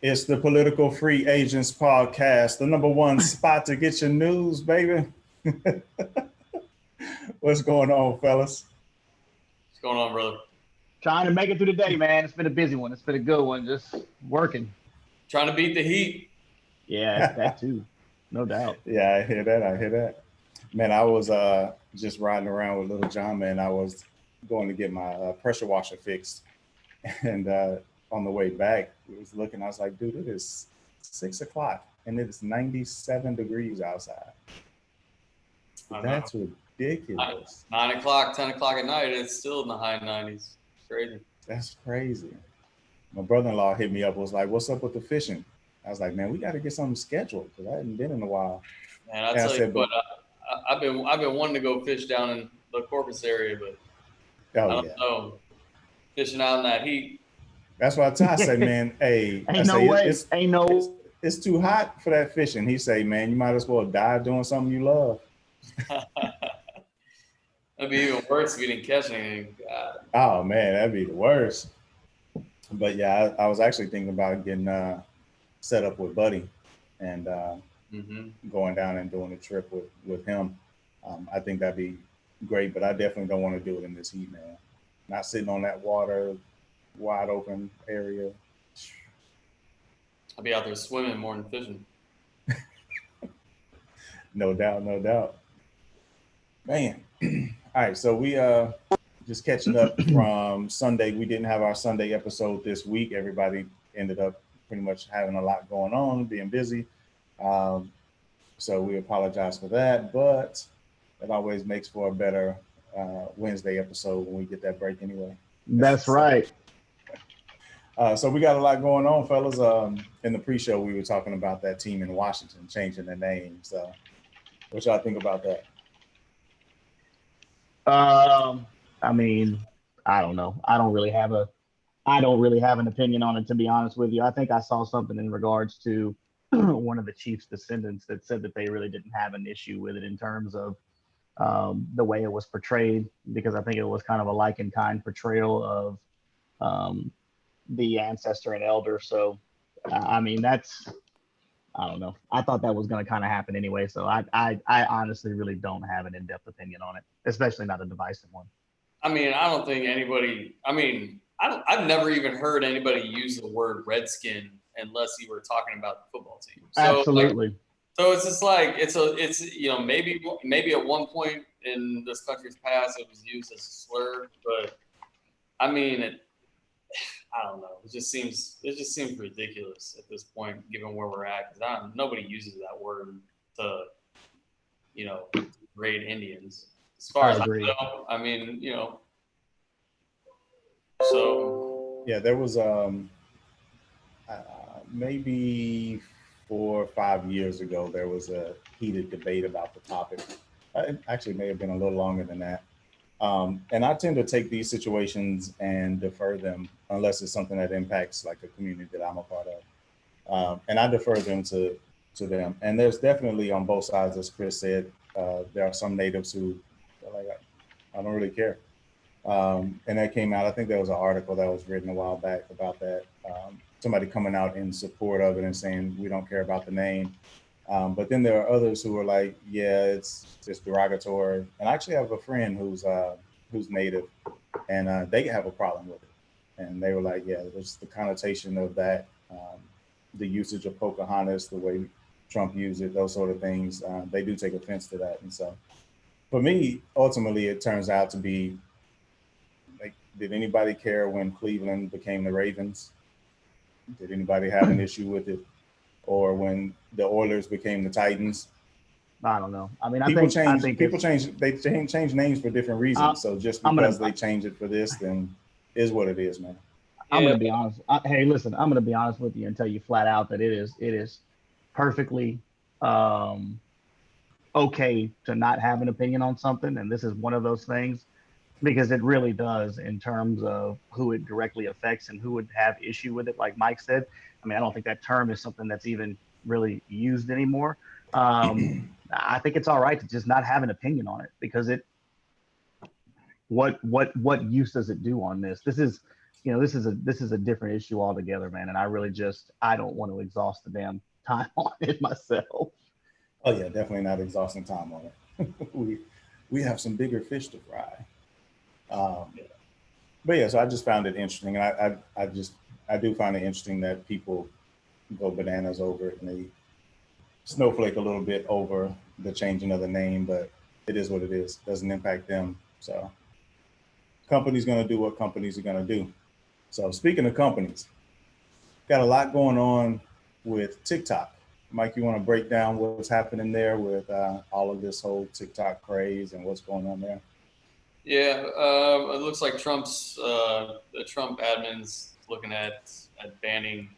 It's the Political Free Agents Podcast, the number one spot to get your news, baby. What's going on, fellas? What's going on, brother? Trying to make it through the day, man. It's been a busy one. It's been a good one. Just working. Trying to beat the heat. Yeah, that too. No doubt. Yeah, I hear that. Man, I was just riding around with little John, man. I was going to get my pressure washer fixed. And on the way back, I was looking, I was like, dude, it is 6 o'clock and it is 97 degrees outside. That's ridiculous. 9 o'clock, 10 o'clock at night, it's still in the high 90s. It's crazy. That's crazy. My brother-in-law hit me up, was like, what's up with the fishing? I was like, man, we got to get something scheduled because I hadn't been in a while. Man, I tell you what, I've been wanting to go fish down in the Corpus area, but I don't know. Fishing out in that heat. That's why I say, man, hey, it's too hot for that fishing. He say, man, you might as well die doing something you love. That'd be even worse if you didn't catch anything. God. Oh man, that'd be the worst. But yeah, I was actually thinking about getting set up with Buddy and going down and doing a trip with him. I think that'd be great, but I definitely don't want to do it in this heat, man. Not sitting on that water, wide open area. I'll be out there swimming more than fishing. No doubt. Man. All right, so we just catching up from Sunday. We didn't have our Sunday episode this week. Everybody ended up pretty much having a lot going on, being busy. So we apologize for that, but it always makes for a better Wednesday episode when we get that break anyway. That's right. So we got a lot going on, fellas. In the pre-show, we were talking about that team in Washington changing their name. So what y'all think about that? I mean, I don't know. I don't really have an opinion on it, to be honest with you. I think I saw something in regards to one of the Chiefs' descendants that said that they really didn't have an issue with it in terms of the way it was portrayed, because I think it was kind of a like in kind portrayal of the ancestor and elder. So, I mean, I don't know. I thought that was going to kind of happen anyway. So I honestly really don't have an in-depth opinion on it, especially not a divisive one. I mean, I don't think anybody, I've never even heard anybody use the word Redskin unless you were talking about the football team. So, absolutely. So it's just like, maybe at one point in this country's past, it was used as a slur, but I mean, I don't know. It just seems ridiculous at this point, given where we're at. Because nobody uses that word to, grade Indians. As far as I know, I mean, So yeah, there was maybe 4 or 5 years ago, there was a heated debate about the topic. It actually may have been a little longer than that. And I tend to take these situations and defer them unless it's something that impacts like a community that I'm a part of. And I defer them to them. And there's definitely on both sides, as Chris said, there are some natives who are like, I don't really care. And that came out, I think there was an article that was written a while back about that. Somebody coming out in support of it and saying, we don't care about the name. But then there are others who are like, yeah, it's derogatory. And I actually have a friend who's native, and they have a problem with it. And they were like, yeah, there's the connotation of that, the usage of Pocahontas, the way Trump used it, those sort of things. They do take offense to that. And so for me, ultimately, it turns out to be like, did anybody care when Cleveland became the Ravens? Did anybody have an issue with it? Or when the Oilers became the Titans? I don't know. I mean, people change names for different reasons. So just because they change it for this, then is what it is, man. I'm going to be honest. Hey, listen, I'm going to be honest with you and tell you flat out that it is perfectly okay to not have an opinion on something. And this is one of those things, because it really does in terms of who it directly affects and who would have issue with it. Like Mike said, I mean, I don't think that term is something that's even really used anymore. I think it's all right to just not have an opinion on it, because what use does it do on this? This is this is a different issue altogether, man. And I don't want to exhaust the damn time on it myself. Oh yeah, definitely not exhausting time on it. we have some bigger fish to fry. But yeah, so I just found it interesting, and I do find it interesting that people go bananas over it and they snowflake a little bit over the changing of the name, but it is what it is. Doesn't impact them. So companies going to do what companies are going to do. So speaking of companies, got a lot going on with TikTok. Mike, you want to break down what's happening there with all of this whole TikTok craze and what's going on there? Yeah, it looks like the Trump admin's looking at banning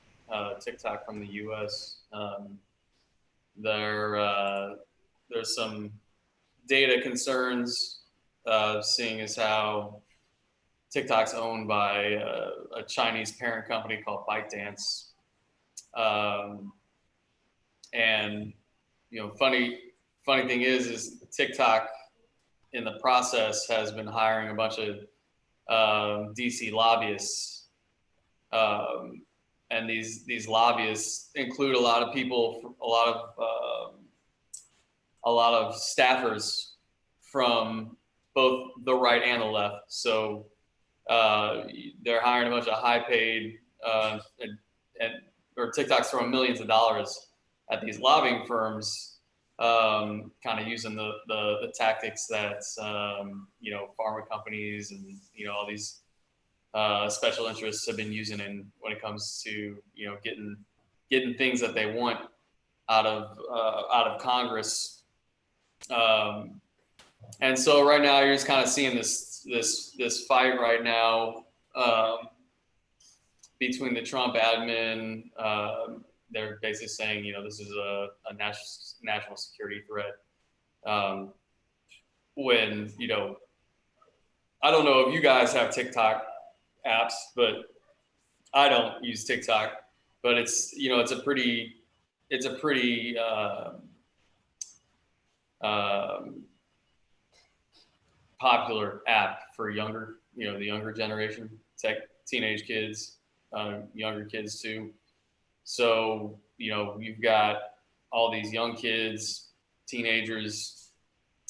TikTok from the U.S. There's some data concerns, seeing as how TikTok's owned by a Chinese parent company called ByteDance, and funny thing is TikTok in the process has been hiring a bunch of DC lobbyists, and these lobbyists include a lot of people, a lot of staffers from both the right and the left. So they're hiring a bunch of high-paid, or TikTok's throwing millions of dollars at these lobbying firms, kind of using the tactics that pharma companies and all these special interests have been using when it comes to getting things that they want out of Congress. And so right now you're just kind of seeing this fight right now between the Trump admin. They're basically saying, this is a national security threat. When, I don't know if you guys have TikTok apps, but I don't use TikTok, but it's a pretty popular app for the younger generation, teenage kids, younger kids too. So, you've got all these young kids, teenagers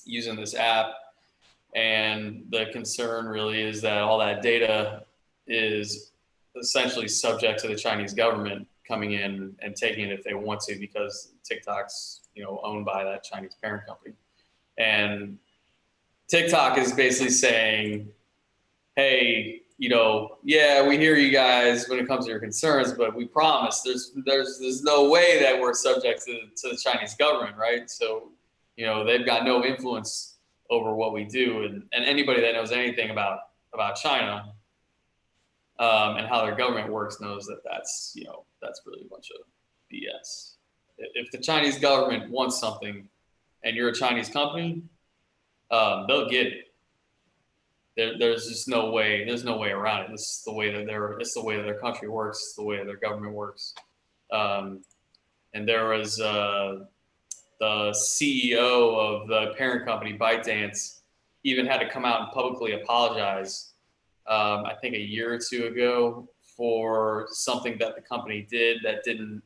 using this app. And the concern really is that all that data is essentially subject to the Chinese government coming in and taking it if they want to, because TikTok's, owned by that Chinese parent company. And TikTok is basically saying, hey, yeah, we hear you guys when it comes to your concerns, but we promise there's no way that we're subject to the Chinese government, right? So, they've got no influence over what we do, and anybody that knows anything about China and how their government works knows that's really a bunch of BS. If the Chinese government wants something, and you're a Chinese company, they'll get it. There's just no way. There's no way around it. This is the way that their country works. It's the way that their government works. And there was the CEO of the parent company, ByteDance, even had to come out and publicly apologize. I think a year or two ago for something that the company did that didn't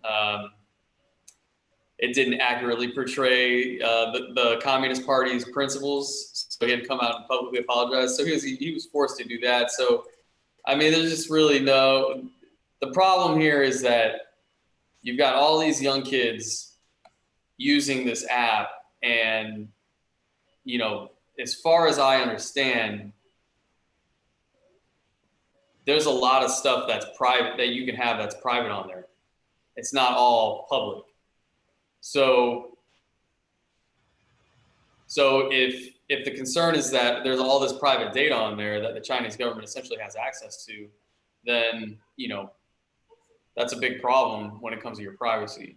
accurately portray the Communist Party's principles. So he had to come out and publicly apologize. So he was forced to do that. So, I mean, there's just really the problem here is that you've got all these young kids using this app, and, as far as I understand, there's a lot of stuff that's private that you can have that's private on there. It's not all public. So if the concern is that there's all this private data on there that the Chinese government essentially has access to, then, that's a big problem when it comes to your privacy.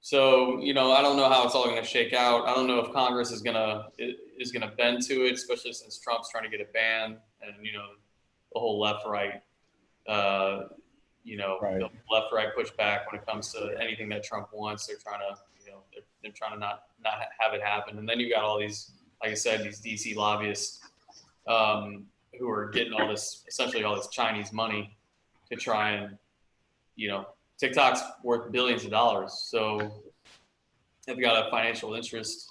So, I don't know how it's all going to shake out. I don't know if Congress is going to bend to it, especially since Trump's trying to get it banned, and, the whole left-right, Right. the left-right pushback when it comes to anything that Trump wants. They're trying to, they're trying to not have it happen. And then you got all these, like I said, these DC lobbyists. who are getting all this, essentially all this Chinese money to try and, you know, TikTok's worth billions of dollars. So they've got a financial interest.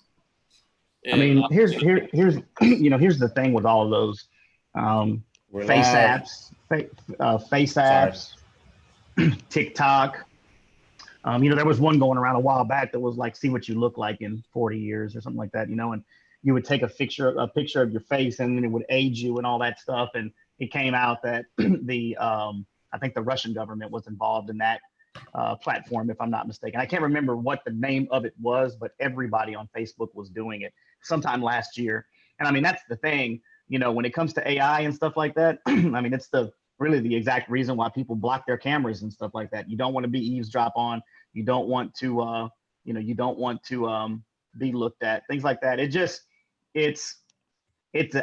I mean, here's you know, here's the thing with all of those We're face live. face Sorry. apps, TikTok. There was one going around a while back that was like, see what you look like in 40 years or something like that, and you would take a picture of your face and then it would age you and all that stuff. And it came out that I think the Russian government was involved in that platform, if I'm not mistaken. I can't remember what the name of it was, but everybody on Facebook was doing it sometime last year. And I mean, that's the thing, when it comes to AI and stuff like that, I mean, it's really the exact reason why people block their cameras and stuff like that. You don't want to be eavesdrop on. You don't want to, be looked at, things like that.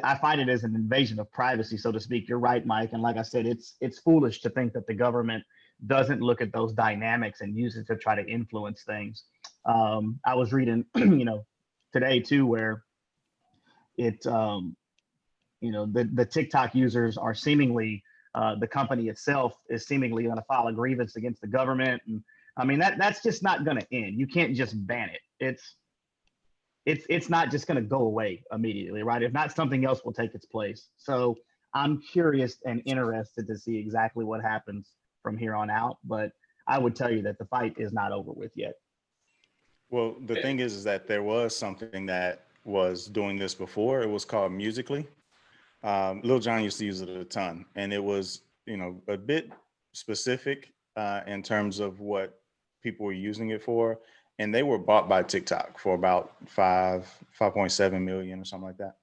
I find it as an invasion of privacy, so to speak. You're right, Mike. And like I said, it's foolish to think that the government doesn't look at those dynamics and use it to try to influence things. I was reading, today too, where the TikTok users are seemingly, the company itself is seemingly going to file a grievance against the government. And I mean, that's just not going to end. You can't just ban it. It's not just going to go away immediately, right? If not, something else will take its place. So I'm curious and interested to see exactly what happens from here on out. But I would tell you that the fight is not over with yet. Well, the thing is that there was something that was doing this before. It was called Musically. Lil Jon used to use it a ton, and it was, a bit specific in terms of what people were using it for. And they were bought by TikTok for about 5.7 million or something like that.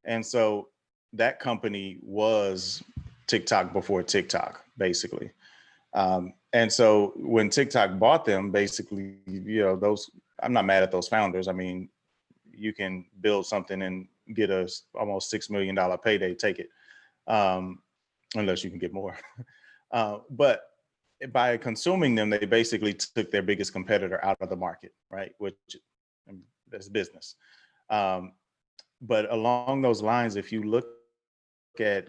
And so that company was TikTok before TikTok, basically. And so when TikTok bought them, basically, I'm not mad at those founders. I mean, you can build something and get a almost $6 million payday, take it, unless you can get more. But by consuming them, they basically took their biggest competitor out of the market, right? Which that's business. But along those lines, if you look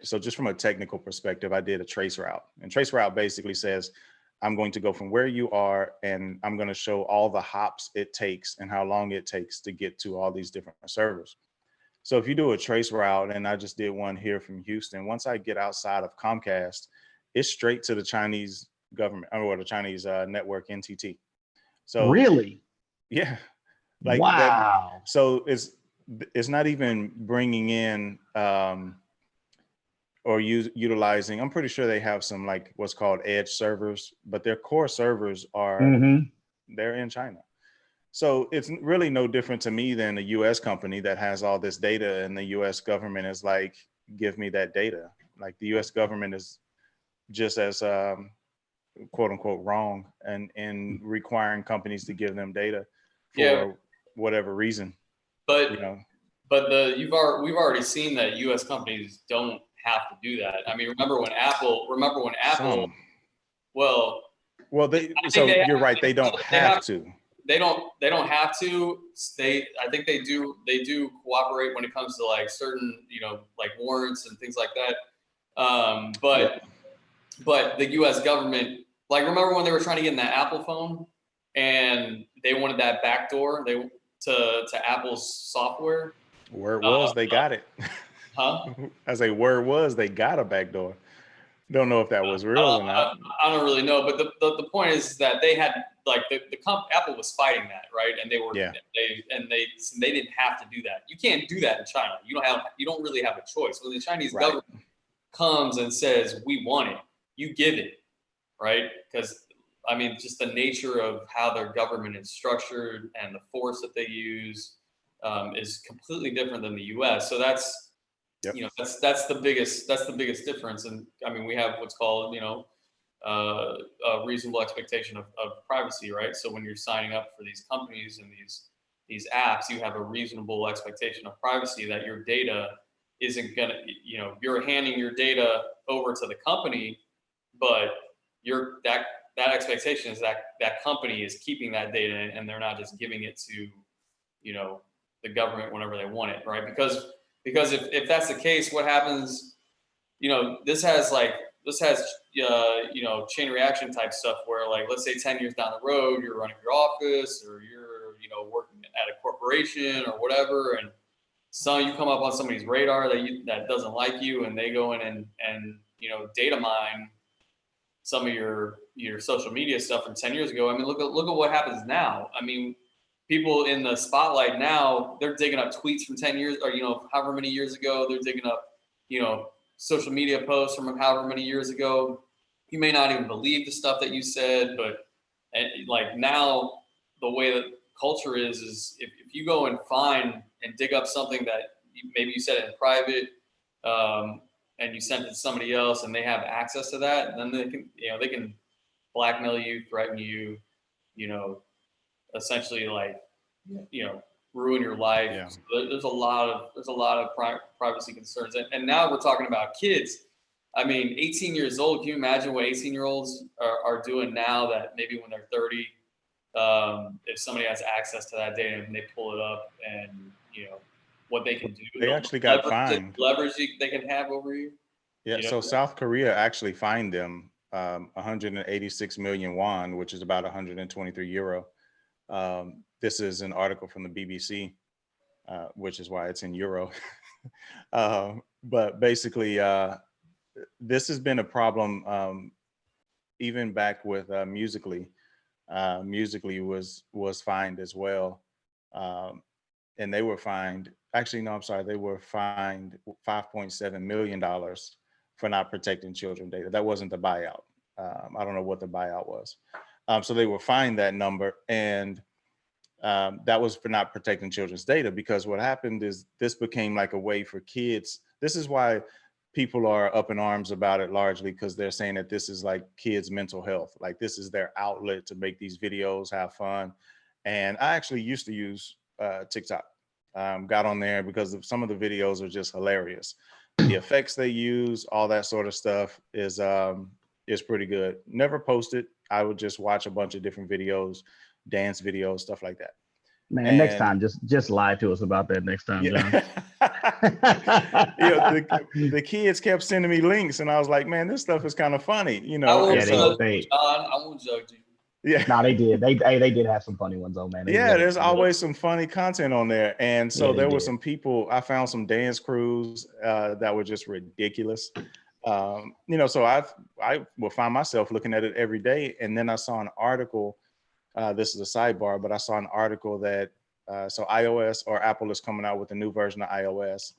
so just from a technical perspective, I did a trace route, and trace route basically says, I'm going to go from where you are and I'm going to show all the hops it takes and how long it takes to get to all these different servers. So if you do a trace route, and I just did one here from Houston, once I get outside of Comcast, it's straight to the Chinese government or the Chinese network NTT. So Really? yeah, like that. Wow. So it's not even bringing in or utilizing. I'm pretty sure they have some like what's called edge servers, but their core servers are they're in China. So it's really no different to me than a US company that has all this data, and the US government is like, give me that data. Like the US government is just as quote unquote wrong and in requiring companies to give them data for whatever reason. But we've already seen that US companies don't have to do that. I mean, remember when Apple you're right, they don't have to. They don't have to. I think they do cooperate when it comes to like certain, like warrants and things like that. But the US government, like, remember when they were trying to get in that Apple phone and they wanted that backdoor to Apple's software? Word was they got it. Huh? As a word was they got a backdoor. Don't know if that was real or not. I don't really know, but the point is that they had like Apple was fighting that, right? And they didn't have to do that. You can't do that in China. You don't really have a choice. When the Chinese government comes and says we want it, you give it, right? Because I mean, just the nature of how their government is structured and the force that they use is completely different than the U.S. So that's that's the biggest difference. And I mean, we have what's called a reasonable expectation of privacy, right? So when you're signing up for these companies and these apps, you have a reasonable expectation of privacy that your data isn't gonna, you're handing your data over to the company, but that expectation is that company is keeping that data and they're not just giving it to, the government whenever they want it, right? Because if that's the case, what happens this has chain reaction type stuff where, like, let's say 10 years down the road, you're running your office or you're, working at a corporation or whatever. And so you come up on somebody's radar that doesn't like you, and they go in and data mine some of your social media stuff from 10 years ago. I mean, look at what happens now. I mean, people in the spotlight now, they're digging up tweets from 10 years or, however many years ago. They're digging up, social media posts from however many years ago. You may not even believe the stuff that you said, but like now the way that culture is if you go and find and dig up something that maybe you said in private, and you sent it to somebody else and they have access to that, and then they can blackmail you, threaten you, essentially, like, ruin your life. Yeah. So there's a lot of privacy concerns. And now we're talking about kids. I mean, 18 years old, can you imagine what 18-year-olds are doing now that maybe when they're 30, if somebody has access to that data and they pull it up and, what they can do. They actually got fined. Leverage they can have over you. Yeah, so South Korea actually fined them 186 million won, which is about 123 euro. This is an article from the BBC, which is why it's in euro. But basically, this has been a problem even back with Musically. Musically was fined as well. And they were fined, actually, no, I'm sorry, they were fined $5.7 million for not protecting children data. That wasn't the buyout. I don't know what the buyout was. So they were fined that number, and that was for not protecting children's data, because what happened is this became like a way for kids. This is why people are up in arms about it, largely because they're saying that this is like kids' mental health. Like, this is their outlet to make these videos, have fun. And I actually used to use TikTok. Got on there because some of the videos are just hilarious. The effects they use, all that sort of stuff is pretty good. Never posted. I would just watch a bunch of different videos, dance videos, stuff like that. Man, And next time, just lie to us about that next time, John. The kids kept sending me links, and I was like, man, this stuff is kind of funny, I won't John, I won't judge you. Yeah. No, they did. They did have some funny ones, though, man. There's always some funny content on there. And so there were some people, I found some dance crews that were just ridiculous. So I will find myself looking at it every day. And then I saw an article, this is a sidebar, but I saw an article that, so iOS or Apple is coming out with a new version of iOS,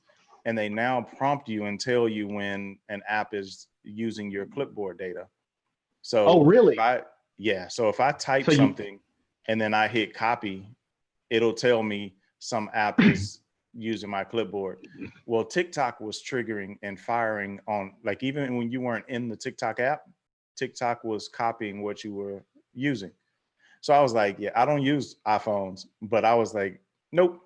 and they now prompt you and tell you when an app is using your clipboard data. So, oh, really? So if I type something and then I hit copy, it'll tell me some app is using my clipboard. Well, TikTok was triggering and firing on, like, even when you weren't in the TikTok app, TikTok was copying what you were using. So I was like, I don't use iPhones, but I was like, nope.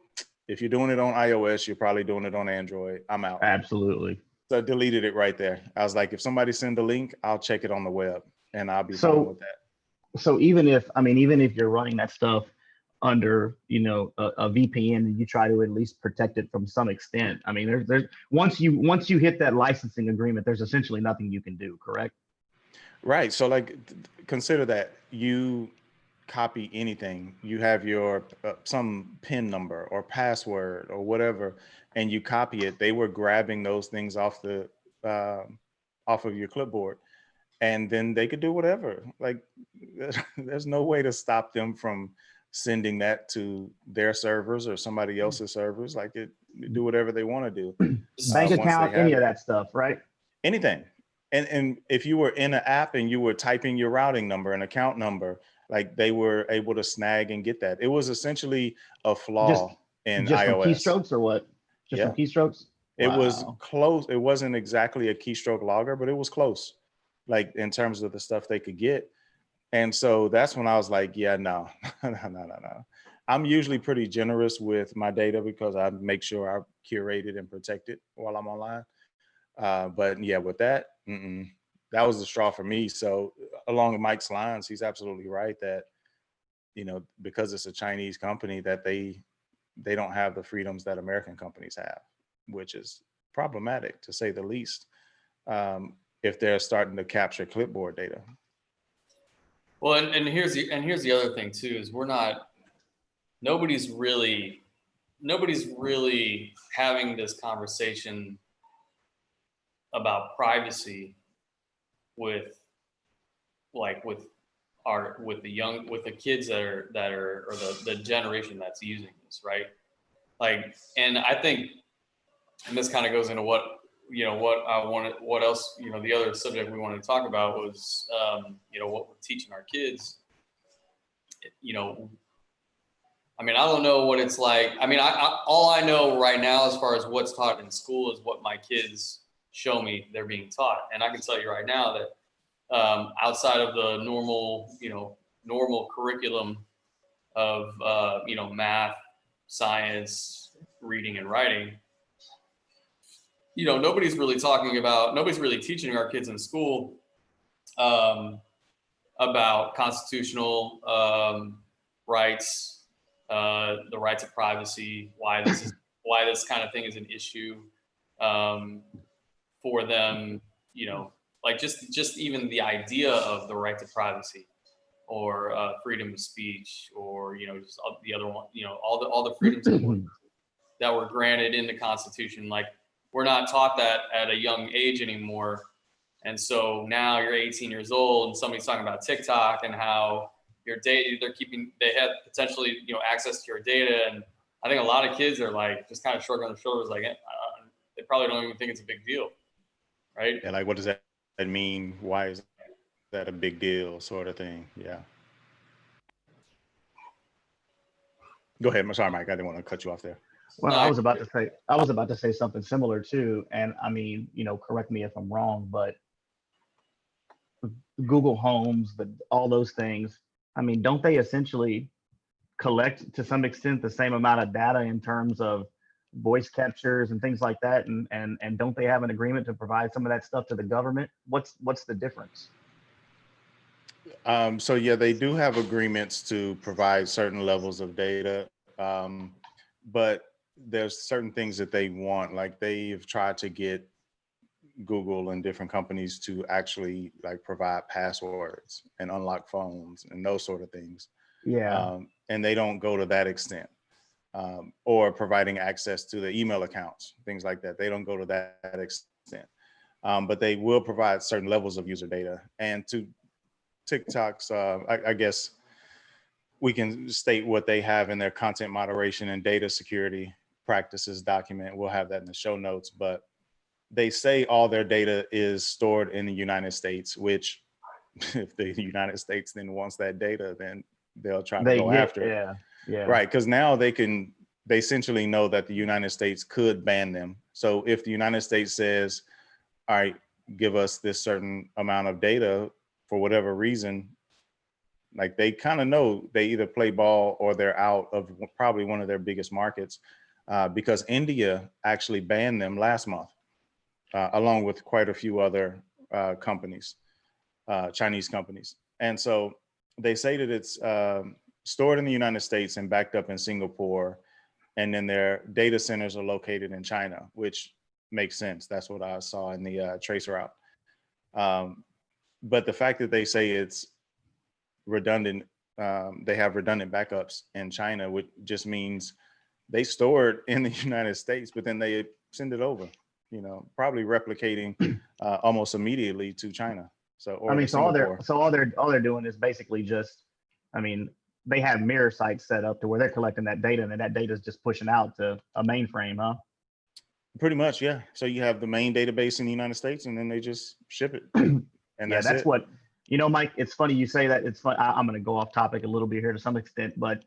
If you're doing it on iOS, you're probably doing it on Android. I'm out. Absolutely. So I deleted it right there. I was like, if somebody send a link, I'll check it on the web and I'll be fine with that. So even if you're running that stuff under, a VPN, and you try to at least protect it from some extent, I mean, there's once you hit that licensing agreement, there's essentially nothing you can do, correct? Right. So, like, consider that you copy anything, you have your some PIN number or password or whatever, and you copy it. They were grabbing those things off of your clipboard, and then they could do whatever. Like, there's no way to stop them from sending that to their servers or somebody else's servers. Like, do whatever they want to do. Bank account, any of that stuff, right? Anything. And if you were in an app and you were typing your routing number and account number, like, they were able to snag and get that. It was essentially a flaw in just iOS. From keystrokes or what? Just from keystrokes? It was close. It wasn't exactly a keystroke logger, but it was close, like, in terms of the stuff they could get. And so that's when I was like, no. I'm usually pretty generous with my data because I make sure I curate it and protect it while I'm online. But with that, that was the straw for me. So along with Mike's lines, he's absolutely right that, because it's a Chinese company, that they don't have the freedoms that American companies have, which is problematic, to say the least. if they're starting to capture clipboard data. Well, and here's the other thing too, is nobody's really having this conversation about privacy with the kids that are or the generation that's using this, right? Like, and I think, and this kind of goes into what else, the other subject we wanted to talk about was, what we're teaching our kids. I mean, I don't know what it's like. I mean, all I know right now as far as what's taught in school is what my kids show me they're being taught. And I can tell you right now that outside of the normal curriculum of, math, science, reading and writing, nobody's really teaching our kids in school about constitutional rights, the rights of privacy, why this kind of thing is an issue for them, like just even the idea of the right to privacy or freedom of speech, or just the other one, all the freedoms that were granted in the Constitution. Like, we're not taught that at a young age anymore. And so now you're 18 years old and somebody's talking about TikTok and how your data, they have potentially, access to your data. And I think a lot of kids are like, just kind of shrugging their shoulders, like, they probably don't even think it's a big deal. Right. Yeah. Like, what does that mean? Why is that a big deal, sort of thing? Yeah. Go ahead. I'm sorry, Mike. I didn't want to cut you off there. Well, I was about to say something similar too. And I mean, correct me if I'm wrong, but Google Homes, all those things, I mean, don't they essentially collect to some extent the same amount of data in terms of voice captures and things like that? And don't they have an agreement to provide some of that stuff to the government? What's the difference? So yeah, they do have agreements to provide certain levels of data, but there's certain things that they want. Like, they've tried to get Google and different companies to actually like provide passwords and unlock phones and those sort of things. Yeah. And they don't go to that extent, or providing access to the email accounts, things like that. They don't go to that extent, but they will provide certain levels of user data. And to TikTok's, I guess we can state what they have in their content moderation and data security practices document. We'll have that in the show notes, but they say all their data is stored in the United States, which if the United States then wants that data, then they'll try to go after it. Yeah. Right. Because now they essentially know that the United States could ban them. So if the United States says, all right, give us this certain amount of data for whatever reason, like, they kind of know they either play ball or they're out of probably one of their biggest markets, because India actually banned them last month, along with quite a few other companies, Chinese companies. And so they say that it's stored in the United States and backed up in Singapore, and then their data centers are located in China, which makes sense. That's what I saw in the trace route. But the fact that they say it's redundant, they have redundant backups in China, which just means they store it in the United States, but then they send it over, probably replicating almost immediately to China. So, or I mean, Singapore. all they're doing is basically just, I mean, they have mirror sites set up to where they're collecting that data, and then that data is just pushing out to a mainframe, huh? Pretty much, yeah. So you have the main database in the United States, and then they just ship it. And Yeah, that's it. what, Mike, it's funny you say that. It's fun. I'm going to go off topic a little bit here to some extent, but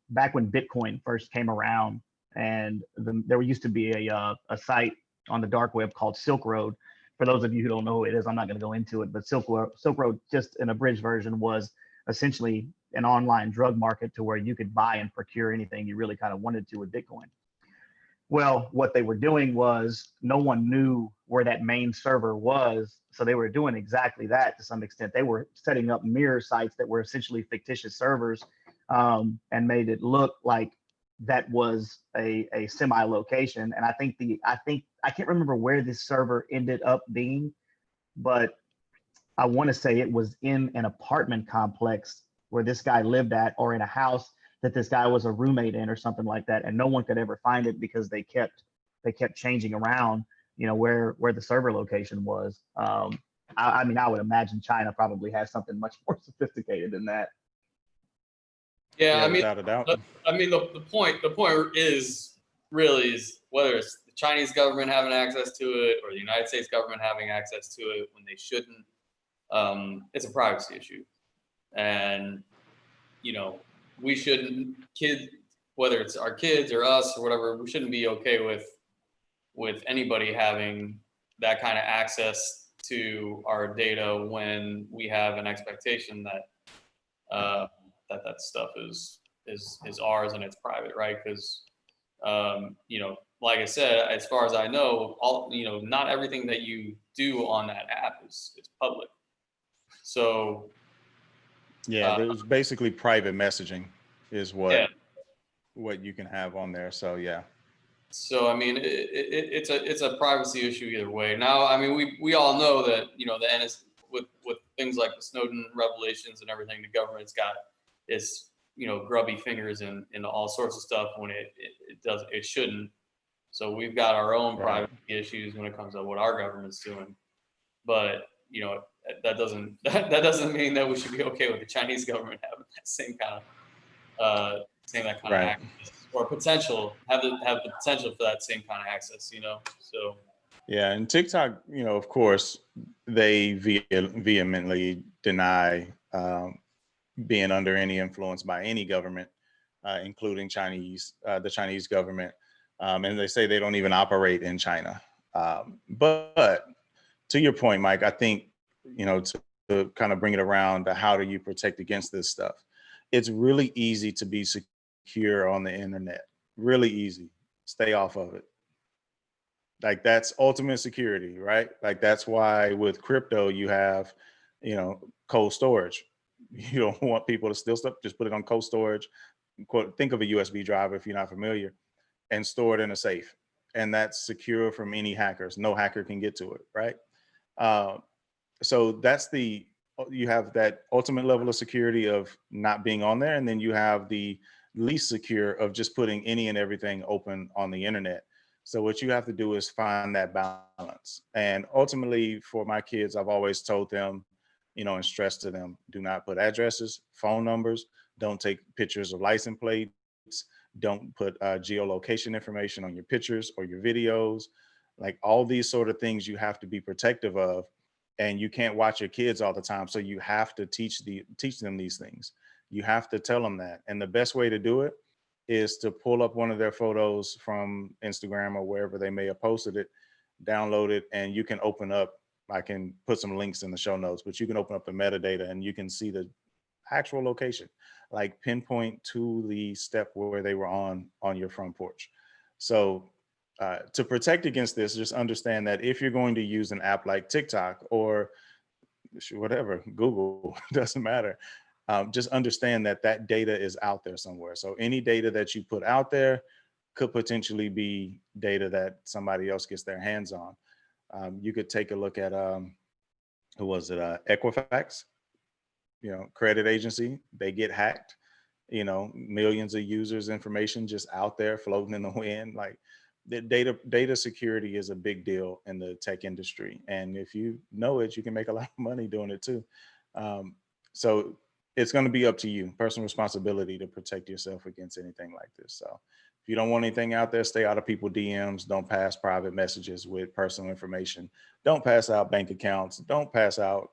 back when Bitcoin first came around, and there used to be a site on the dark web called Silk Road. For those of you who don't know who it is, I'm not going to go into it, but Silk Road, just an abridged version, was essentially an online drug market to where you could buy and procure anything you really kind of wanted to with Bitcoin. Well, what they were doing was no one knew where that main server was. So they were doing exactly that to some extent. They were setting up mirror sites that were essentially fictitious servers, and made it look like that was a semi location. And I think I can't remember where this server ended up being, but I want to say it was in an apartment complex where this guy lived at, or in a house that this guy was a roommate in or something like that. And no one could ever find it because they kept changing around, where the server location was. I mean, I would imagine China probably has something much more sophisticated than that. Yeah, Yeah, I mean, without a doubt. the point is really is whether it's the Chinese government having access to it or the United States government having access to it when they shouldn't. It's a privacy issue, and we shouldn't whether it's our kids or us or whatever, we shouldn't be okay with anybody having that kind of access to our data when we have an expectation that that stuff is ours and it's private, right? Because like I said, as far as I know, not everything that you do on that app is public. So Yeah, there's basically private messaging is yeah. what you can have on there. So yeah. So I mean, it's a privacy issue either way. Now, I mean, we all know that the NS with things like the Snowden revelations and everything, the government's got its grubby fingers in all sorts of stuff when it shouldn't. So we've got our own privacy issues when it comes to what our government's doing. But that doesn't mean that we should be okay with the Chinese government having that same kind of access or have the potential for that same kind of access. So yeah, and TikTok, of course, they vehemently deny being under any influence by any government, including the Chinese government, and they say they don't even operate in China. But to your point, Mike, I think, to kind of bring it around to how do you protect against this stuff? It's really easy to be secure on the internet. Really easy. Stay off of it. Like that's ultimate security, right? Like that's why with crypto you have, cold storage. You don't want people to steal stuff. Just put it on cold storage. Think of a USB drive if you're not familiar, and store it in a safe. And that's secure from any hackers. No hacker can get to it, right? So you have that ultimate level of security of not being on there, and then you have the least secure of just putting any and everything open on the internet. So what you have to do is find that balance. And ultimately, for my kids, I've always told them, and stressed to them, do not put addresses, phone numbers, don't take pictures of license plates, don't put geolocation information on your pictures or your videos. Like all these sort of things you have to be protective of, and you can't watch your kids all the time. So you have to teach them these things. You have to tell them that. And the best way to do it is to pull up one of their photos from Instagram or wherever they may have posted it, download it, and you can open up, I can put some links in the show notes, but you can open up the metadata and you can see the actual location, like pinpoint to the step where they were on your front porch. So to protect against this, just understand that if you're going to use an app like TikTok or whatever, Google, doesn't matter. Just understand that data is out there somewhere. So any data that you put out there could potentially be data that somebody else gets their hands on. You could take a look at, who was it? Equifax, credit agency, they get hacked, millions of users' information just out there floating in the wind. Like the data security is a big deal in the tech industry. And if you know it, you can make a lot of money doing it too. So it's going to be up to you, personal responsibility to protect yourself against anything like this. So if you don't want anything out there, stay out of people's DMs. Don't pass private messages with personal information. Don't pass out bank accounts. Don't pass out,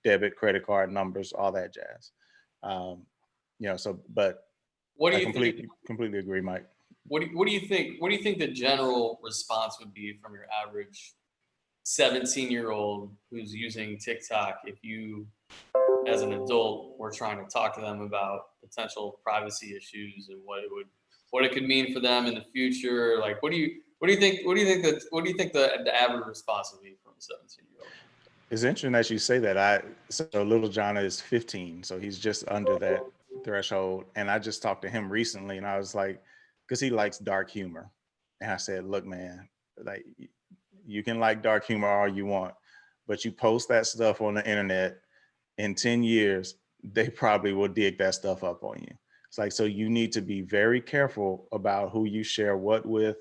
debit, credit card numbers, all that jazz. But what do I you completely agree, Mike. What do you think? What do you think the general response would be from your average 17-year-old who's using TikTok if you, as an adult, were trying to talk to them about potential privacy issues and what it could mean for them in the future? Like, what do you think the average response would be from a 17-year-old? It's interesting that you say that. So little John is 15, so he's just under that threshold. And I just talked to him recently, and I was like, because he likes dark humor. And I said, look, man, like you can like dark humor all you want, but you post that stuff on the internet, in 10 years, they probably will dig that stuff up on you. It's like, so you need to be very careful about who you share what with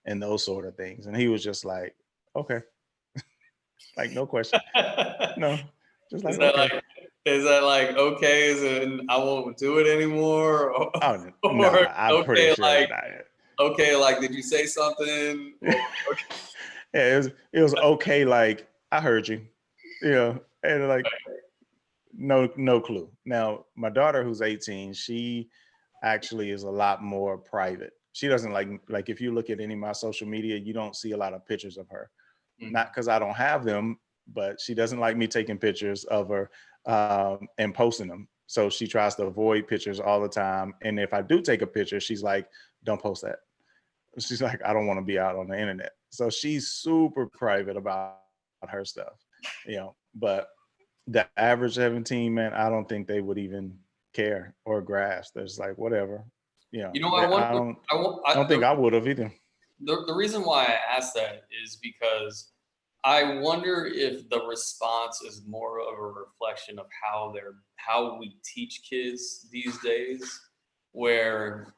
and those sort of things. And he was just like, okay, like no question. No, just like, Is that okay. like, is that like okay? Is it I won't do it anymore? Oh, no, Or I'm pretty okay, sure like it's not it. okay, like did you say something? Or, Yeah, it was okay. Like, I heard you, and like, no clue. Now, my daughter, who's 18, she actually is a lot more private. She doesn't like if you look at any of my social media, you don't see a lot of pictures of her. Not because I don't have them, but she doesn't like me taking pictures of her and posting them. So she tries to avoid pictures all the time. And if I do take a picture, she's like, don't post that. She's like, I don't want to be out on the internet. So she's super private about her stuff, but the average 17, man, I don't think they would even care or grasp. There's like, whatever, you know, I I wonder. don't, I I don't think I would have either. the reason why I asked that is because I wonder if the response is more of a reflection of how we teach kids these days, where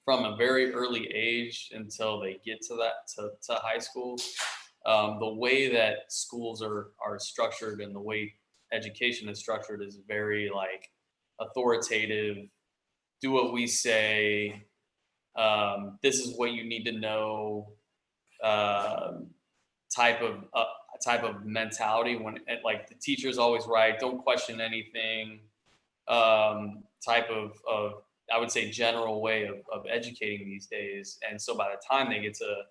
from a very early age until they get to high school, the way that schools are structured and the way education is structured is very like authoritative. Do what we say. This is what you need to know. Um, type of mentality when like the teacher's always right. Don't question anything. Type of I would say general way of educating these days. And so by the time they get to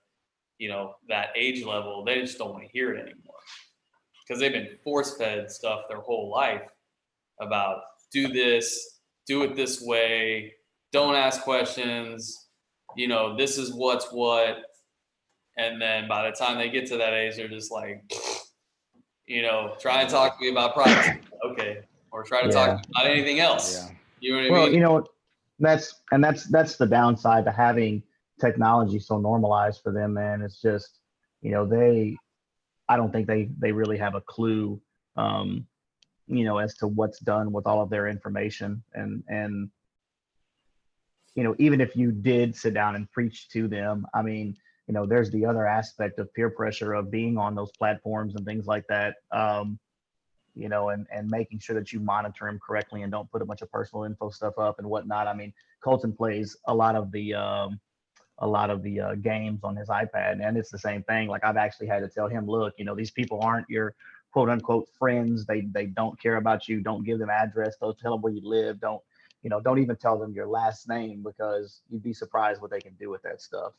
that age level, they just don't want to hear it anymore because they've been force fed stuff their whole life about do this, do it this way, don't ask questions. This is what's what. And then by the time they get to that age, they're just like, try and talk to me about privacy. Okay. Or try to talk to me about anything else. Yeah. You know what I Well, mean? that's the downside to having technology so normalized for them, man. It's just, I don't think they really have a clue, as to what's done with all of their information. And even if you did sit down and preach to them, I mean, there's the other aspect of peer pressure of being on those platforms and things like that. And making sure that you monitor them correctly and don't put a bunch of personal info stuff up and whatnot. I mean, Colton plays a lot of the games on his iPad, and it's the same thing. Like, I've actually had to tell him, look, these people aren't your quote unquote friends. They don't care about you. Don't give them address. Don't tell them where you live. Don't even tell them your last name, because you'd be surprised what they can do with that stuff.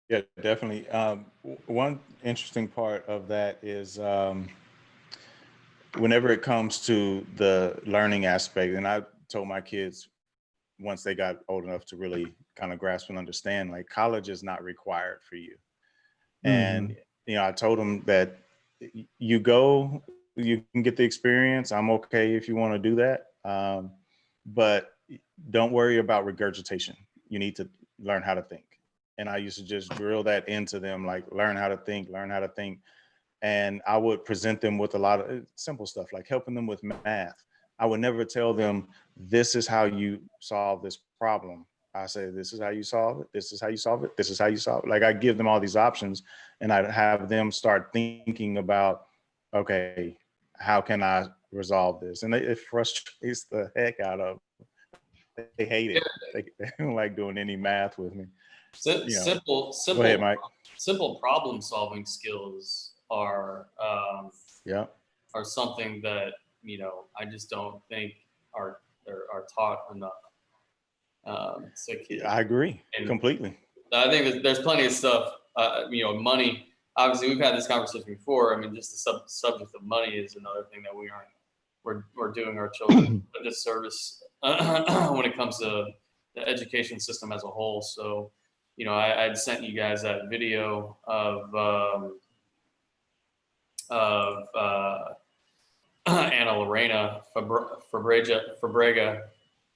Yeah, definitely. One interesting part of that is whenever it comes to the learning aspect, and I told my kids once they got old enough to really kind of grasp and understand, like, college is not required for you. And, I told them that you can get the experience. I'm okay if you want to do that. But don't worry about regurgitation. You need to learn how to think. And I used to just drill that into them, like, learn how to think. And I would present them with a lot of simple stuff, like helping them with math. I would never tell them, this is how you solve this problem. I say, this is how you solve it. This is how you solve it. This is how you solve it. Like, I give them all these options, and I'd have them start thinking about, okay, how can I resolve this? And it frustrates the heck out of them. They hate it. They don't like doing any math with me. Simple Go ahead, Mike. simple problem solving skills Yeah. are something that I just don't think are taught enough to kids. I agree And completely. I think that there's plenty of stuff. Money. Obviously, we've had this conversation before. I mean, just the subject of money is another thing that we're doing our children a disservice when it comes to the education system as a whole. So, I'd sent you guys that video of Anna Lorena Fabrega.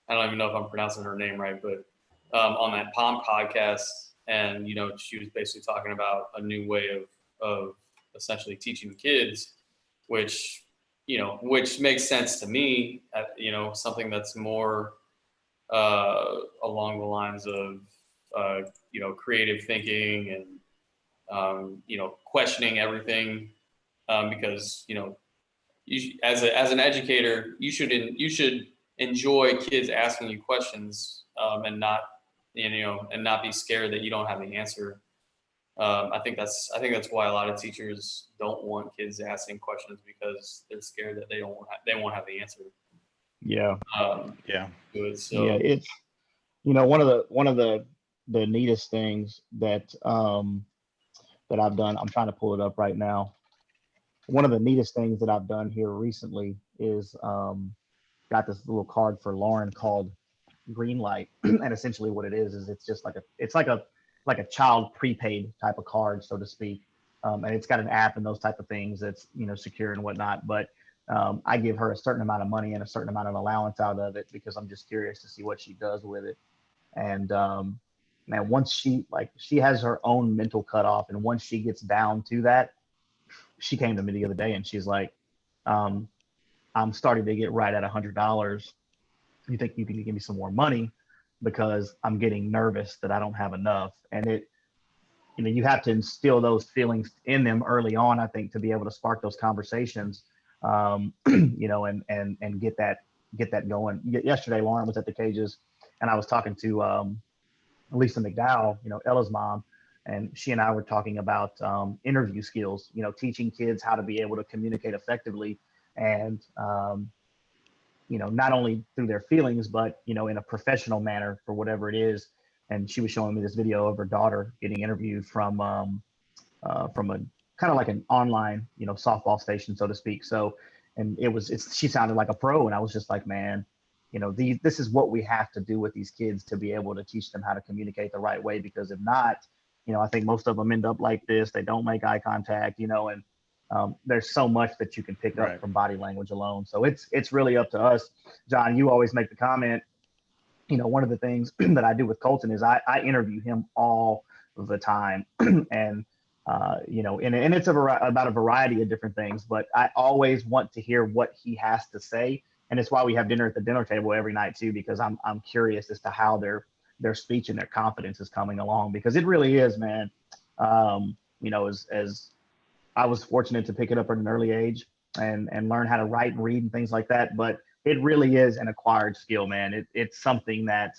I don't even know if I'm pronouncing her name right, but on that POM podcast, and she was basically talking about a new way of essentially teaching kids, which makes sense to me. Something that's more along the lines of creative thinking and questioning everything, because as an educator, you should enjoy kids asking you questions, and not be scared that you don't have the answer. I think that's why a lot of teachers don't want kids asking questions, because they're scared that they won't have the answer. Yeah. Yeah. Good. So Yeah, it's one of the neatest things that that I've done. I'm trying to pull it up right now. One of the neatest things that I've done here recently is got this little card for Lauren called Green Light, and essentially what it is it's just like a child prepaid type of card, so to speak, and it's got an app and those type of things that's secure and whatnot. But I give her a certain amount of money and a certain amount of allowance out of it because I'm just curious to see what she does with it. And man, once she has her own mental cutoff, and once she gets down to that, she came to me the other day and she's like, I'm starting to get right at $100. You think you can give me some more money, because I'm getting nervous that I don't have enough. And it, you have to instill those feelings in them early on, I think, to be able to spark those conversations, and get that going. Yesterday, Lauren was at the cages, and I was talking to Lisa McDowell, Ella's mom, and she and I were talking about interview skills, teaching kids how to be able to communicate effectively, and not only through their feelings, but in a professional manner for whatever it is. And she was showing me this video of her daughter getting interviewed from a kind of like an online, softball station, so to speak. So, and she sounded like a pro, and I was just like, man, this is what we have to do with these kids to be able to teach them how to communicate the right way. Because if not, I think most of them end up like this. They don't make eye contact, and there's so much that you can pick up from body language alone. So it's really up to us. John, you always make the comment, one of the things that I do with Colton is I interview him all the time. And, and it's about a variety of different things, but I always want to hear what he has to say. And it's why we have dinner at the dinner table every night too, because I'm curious as to how their speech and their confidence is coming along, because it really is, man. As I was fortunate to pick it up at an early age and learn how to write and read and things like that. But it really is an acquired skill, man. It's something that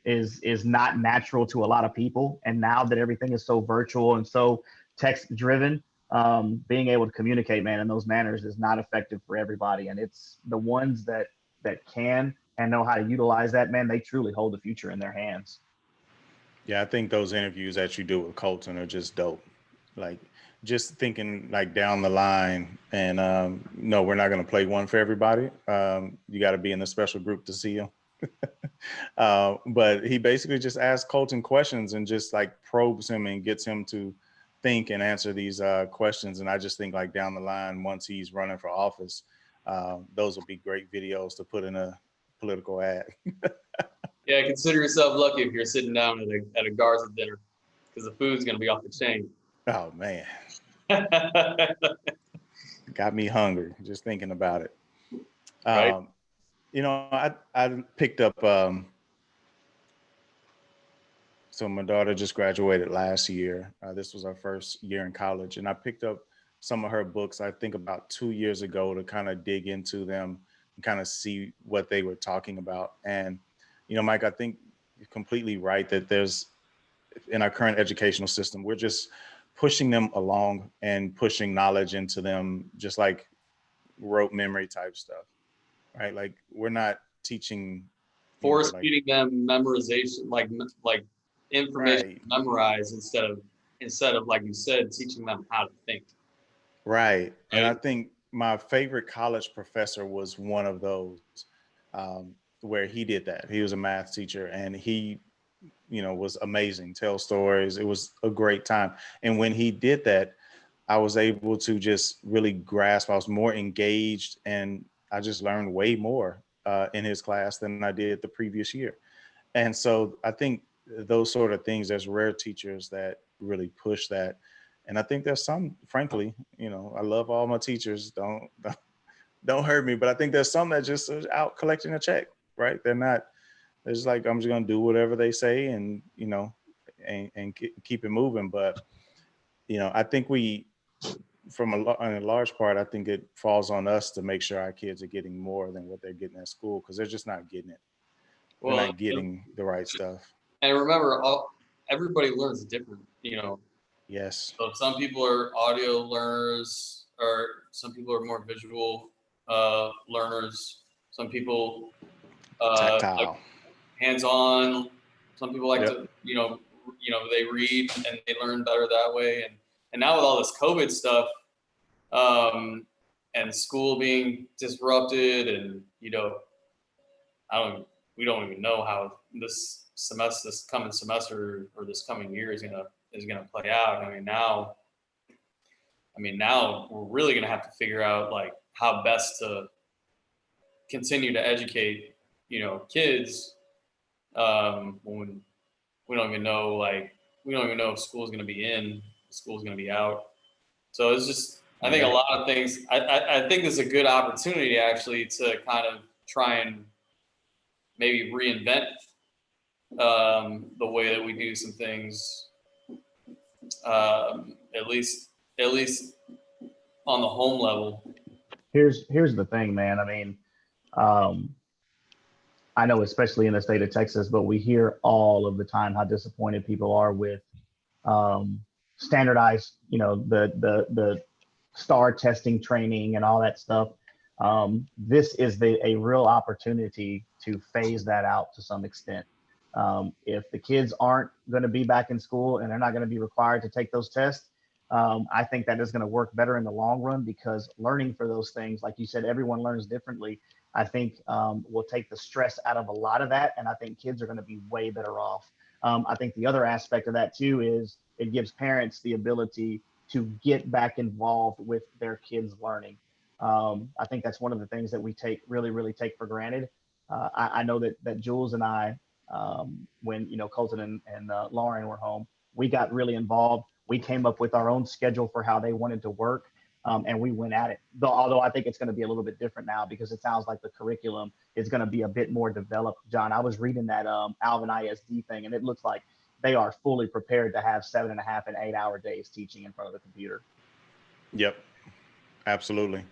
is not natural to a lot of people. And now that everything is so virtual and so text driven, being able to communicate, man, in those manners is not effective for everybody. And it's the ones that can and know how to utilize that, man, they truly hold the future in their hands. Yeah, I think those interviews that you do with Colton are just dope. Like, just thinking like down the line, and no, we're not going to play one for everybody. You got to be in a special group to see him. But he basically just asks Colton questions and just like probes him and gets him to think and answer these questions. And I just think like down the line, once he's running for office, those will be great videos to put in a political ad. yeah, consider yourself lucky if you're sitting down at a Garza dinner, because the food's going to be off the chain. Oh man. Got me hungry just thinking about it. Right. I picked up, so my daughter just graduated last year. This was our first year in college, and I picked up some of her books, I think about 2 years ago, to kind of dig into them and kind of see what they were talking about. And, Mike, I think you're completely right that there's, in our current educational system, we're just pushing them along and pushing knowledge into them, just like rote memory type stuff, right? Like, we're not teaching, force feeding them memorization, like information right. to memorize instead of like you said, teaching them how to think. Right. And I think my favorite college professor was one of those, where he did that. He was a math teacher, and he, was amazing, tell stories. It was a great time. And when he did that, I was able to just really grasp. I was more engaged, and I just learned way more in his class than I did the previous year. And so I think those sort of things, there's rare teachers that really push that. And I think there's some, frankly, I love all my teachers. Don't hurt me, but I think there's some that just are out collecting a check, right? They're not. It's like, I'm just gonna do whatever they say, and and keep it moving. But I think in a large part, I think it falls on us to make sure our kids are getting more than what they're getting at school, because they're just not getting it. They're Well, not getting the right stuff. and remember, everybody learns different. Yes. So some people are audio learners, or some people are more visual learners. Some people like Tactile. hands-on. Some people like Yep. to, they read and they learn better that way. And now with all this COVID stuff, and school being disrupted, and we don't even know how this coming semester or this coming year is gonna play out. Now we're really gonna have to figure out like how best to continue to educate, kids, when we don't even know if school's gonna be in, school's gonna be out. So it's just, I think a lot of things. I think this is a good opportunity actually to kind of try and maybe reinvent the way that we do some things, at least on the home level. Here's the thing, man. Um, I know, especially in the state of Texas, but we hear all of the time how disappointed people are with standardized, the STAR testing training and all that stuff. This is a real opportunity to phase that out to some extent. If the kids aren't going to be back in school and they're not going to be required to take those tests, I think that is going to work better in the long run, because learning for those things, like you said, everyone learns differently. I think will take the stress out of a lot of that. And I think kids are going to be way better off. I think the other aspect of that too is it gives parents the ability to get back involved with their kids' learning. I think that's one of the things that we really take for granted. I know that Jules and I, when Colton and Lauren were home, we got really involved. We came up with our own schedule for how they wanted to work, and we went at it. Although I think it's going to be a little bit different now, because it sounds like the curriculum is going to be a bit more developed. John, I was reading that Alvin ISD thing, and it looks like they are fully prepared to have 7.5 and 8 hour days teaching in front of the computer. Yep, absolutely.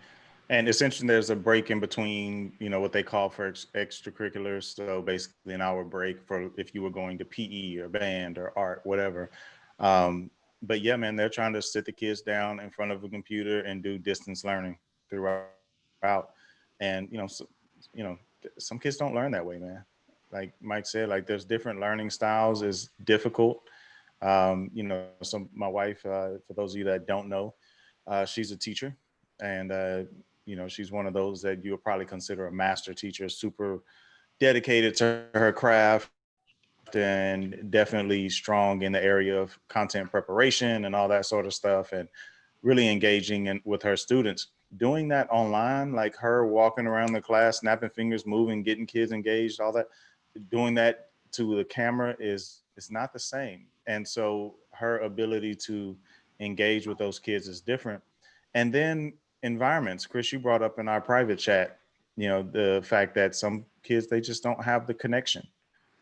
And essentially, there's a break in between, what they call for extracurriculars. So basically, an hour break for if you were going to PE or band or art, whatever. But yeah, man, they're trying to sit the kids down in front of a computer and do distance learning throughout. And some kids don't learn that way, man. Like Mike said, like there's different learning styles. Is difficult. So my wife, for those of you that don't know, she's a teacher, and she's one of those that you'll probably consider a master teacher, super dedicated to her craft, and definitely strong in the area of content preparation and all that sort of stuff, and really engaging with her students. Doing that online, like her walking around the class, snapping fingers, moving, getting kids engaged, all that, doing that to the camera it's not the same. And so her ability to engage with those kids is different. And then environments, Chris, you brought up in our private chat, the fact that some kids, they just don't have the connection,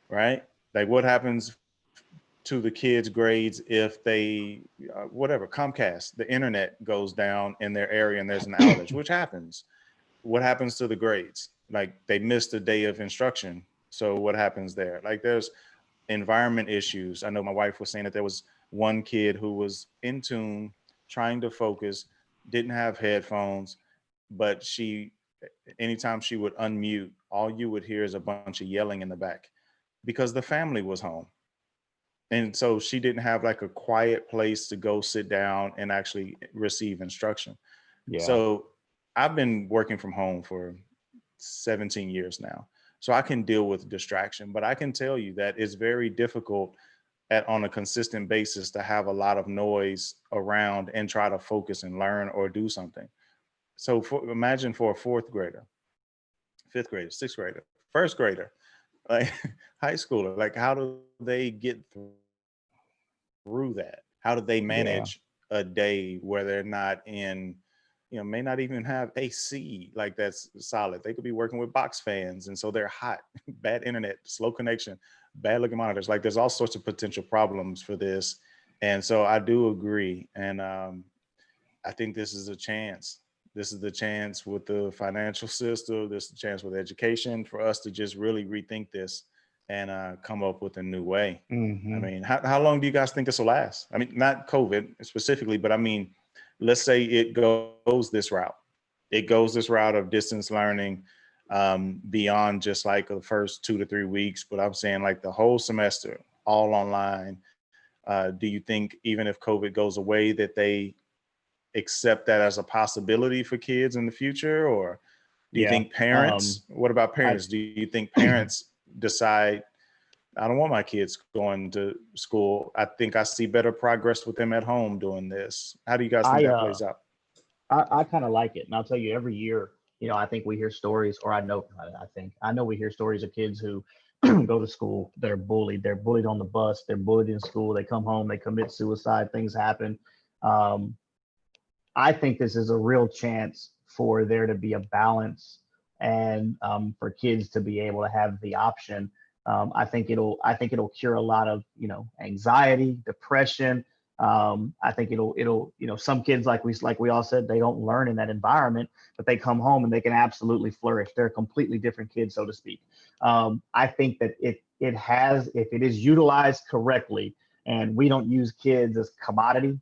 right? Like what happens to the kids' grades if they, whatever, Comcast, the internet goes down in their area and there's an outage, which happens. What happens to the grades? Like they missed a day of instruction. So what happens there? Like there's environment issues. I know my wife was saying that there was one kid who was in tune, trying to focus, didn't have headphones, but anytime she would unmute, all you would hear is a bunch of yelling in the back because the family was home. And so she didn't have like a quiet place to go sit down and actually receive instruction. Yeah. So I've been working from home for 17 years now. So I can deal with distraction, but I can tell you that it's very difficult on a consistent basis to have a lot of noise around and try to focus and learn or do something. So imagine for a fourth grader, fifth grader, sixth grader, first grader, like high schooler, like how do they get through that? How do they manage a day where they're not in, may not even have AC like that's solid. They could be working with box fans. And so they're hot, bad internet, slow connection, bad looking monitors. Like there's all sorts of potential problems for this. And so I do agree. And I think this is a chance. This is the chance with the financial system. This is the chance with education for us to just really rethink this and come up with a new way. Mm-hmm. I mean, how long do you guys think this will last? I mean, not COVID specifically, but I mean, let's say it goes this route. It goes this route of distance learning beyond just like the first 2 to 3 weeks, but I'm saying like the whole semester, all online. Do you think even if COVID goes away that they accept that as a possibility for kids in the future? Or do you think parents, what about parents? Do you think parents decide, I don't want my kids going to school. I think I see better progress with them at home doing this. How do you guys think that plays out? I kind of like it. And I'll tell you, every year, I think we hear stories, or I know we hear stories of kids who go to school, they're bullied. They're bullied on the bus. They're bullied in school. They come home, they commit suicide, things happen. I think this is a real chance for there to be a balance and for kids to be able to have the option. I think it'll cure a lot of, anxiety, depression. I think it'll, some kids, like we all said, they don't learn in that environment, but they come home and they can absolutely flourish. They're a completely different kid, so to speak. I think that if it is utilized correctly, and we don't use kids as commodity,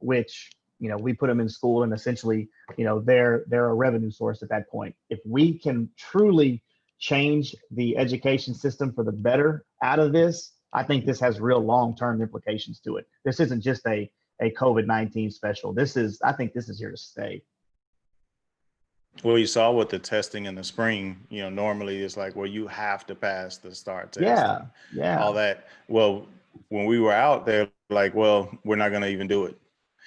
which, we put them in school and essentially, they're a revenue source at that point. If we can truly change the education system for the better out of this, I think this has real long-term implications to it. This isn't just a COVID-19 special. I think this is here to stay. Well, you saw with the testing in the spring, normally it's like, well, you have to pass the STAR test. Yeah. All that. Well, when we were out there, like, well, we're not going to even do it.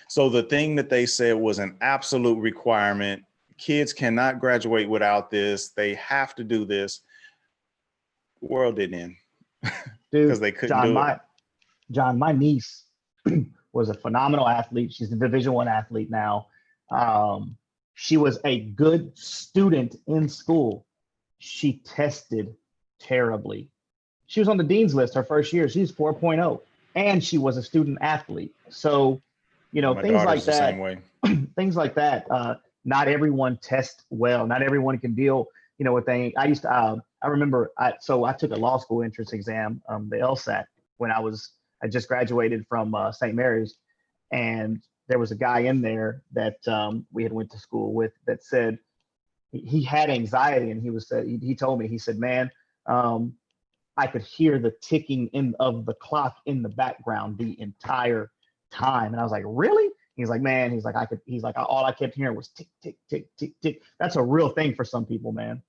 So the thing that they said was an absolute requirement, kids cannot graduate without this. They have to do this. The world didn't end because they couldn't do it. John, my niece was a phenomenal athlete. She's a Division I athlete now. She was a good student in school. She tested terribly. She was on the dean's list her first year. She's 4.0, and she was a student athlete. So, things like that. Things like that. Not everyone tests well. Not everyone can deal, with things. I remember. I took a law school entrance exam, the LSAT, when I just graduated from St. Mary's, and there was a guy in there that we had went to school with that said he had anxiety, and he told me, he said, man, I could hear the ticking of the clock in the background the entire time. And I was like, really? He's like, man, all I kept hearing was tick, tick, tick, tick, tick. That's a real thing for some people, man.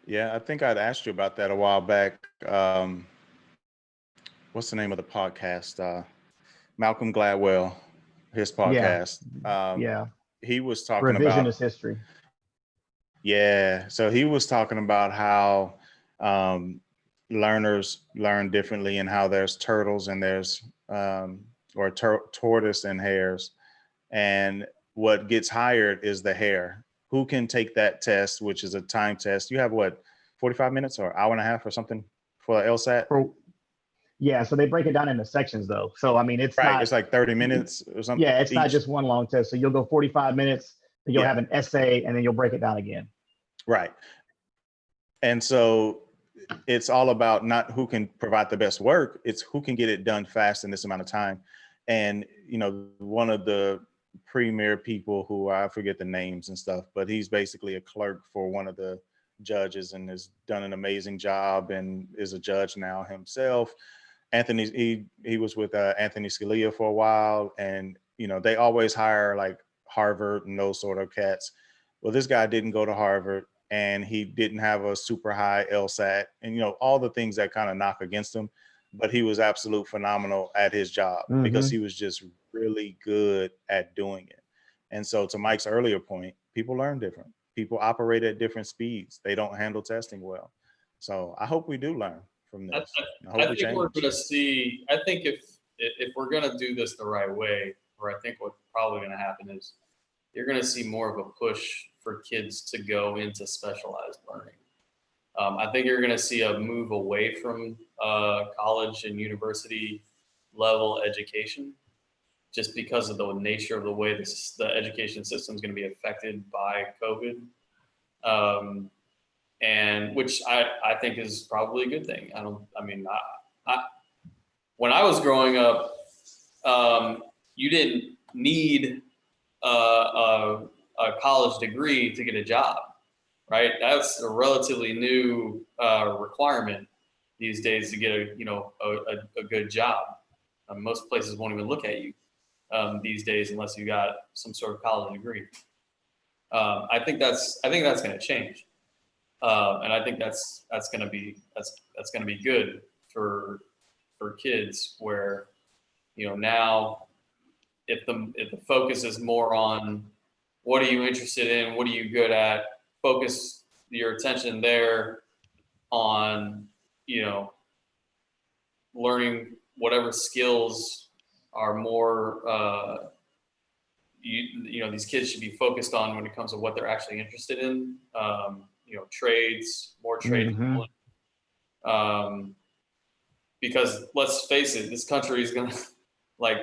Yeah, I think I'd asked you about that a while back. What's the name of the podcast? Malcolm Gladwell, his podcast. Yeah. He was talking about revisionist history. Yeah. So he was talking about how learners learn differently, and how there's turtles and there's tortoise and hares. And what gets hired is the hare. Who can take that test, which is a time test? You have 45 minutes or hour and a half or something for LSAT? Yeah, so they break it down into sections though. So I mean, it's like 30 minutes or something. Yeah, it's not just one long test. So you'll go 45 minutes, then you'll have an essay, and then you'll break it down again. Right. And so it's all about not who can provide the best work, it's who can get it done fast in this amount of time. And, one of the premier people who, I forget the names and stuff, but he's basically a clerk for one of the judges and has done an amazing job and is a judge now himself. He was with Anthony Scalia for a while, and, they always hire like Harvard and those sort of cats. Well, this guy didn't go to Harvard, and he didn't have a super high LSAT, and, all the things that kind of knock against him. but he was absolute phenomenal at his job because he was just really good at doing it. And so to Mike's earlier point, people learn different. People operate at different speeds. They don't handle testing well. So I hope we do learn from this. I hope we think change. we're going to see. I think if we're going to do this the right way, or I think what's probably going to happen is you're going to see more of a push for kids to go into specialized learning. I think you're going to see a move away from college and university level education, just because of the nature of the way the education system is going to be affected by COVID. And which I think is probably a good thing. When I was growing up, you didn't need a college degree to get a job, right? That's a relatively new requirement these days to get a good job. Most places won't even look at you these days unless you got some sort of college degree. I think that's going to change. And I think that's going to be good for kids, where now if the focus is more on what are you interested in, what are you good at, focus your attention there on learning whatever skills are more these kids should be focused on when it comes to what they're actually interested in. Trades, more trades. Because let's face it, this country is going to,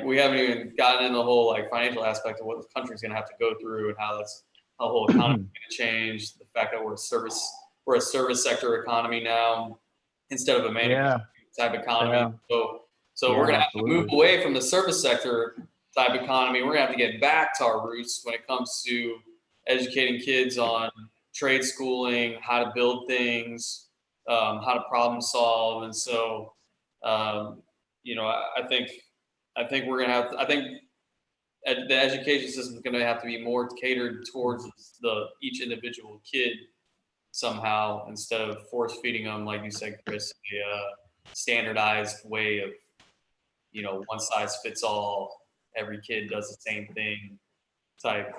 we haven't even gotten in the whole financial aspect of what the country is going to have to go through, and how the whole economy is going to change. The fact that we're a service sector economy now instead of a manufacturing type economy. So we're going to have to move away from the service sector type economy. We're going to have to get back to our roots when it comes to educating kids on trade schooling, how to build things, how to problem solve. And so, I think we're going to have, the education system is going to have to be more catered towards each individual kid somehow, instead of force feeding them, like you said, Chris, a standardized way of, one size fits all, every kid does the same thing type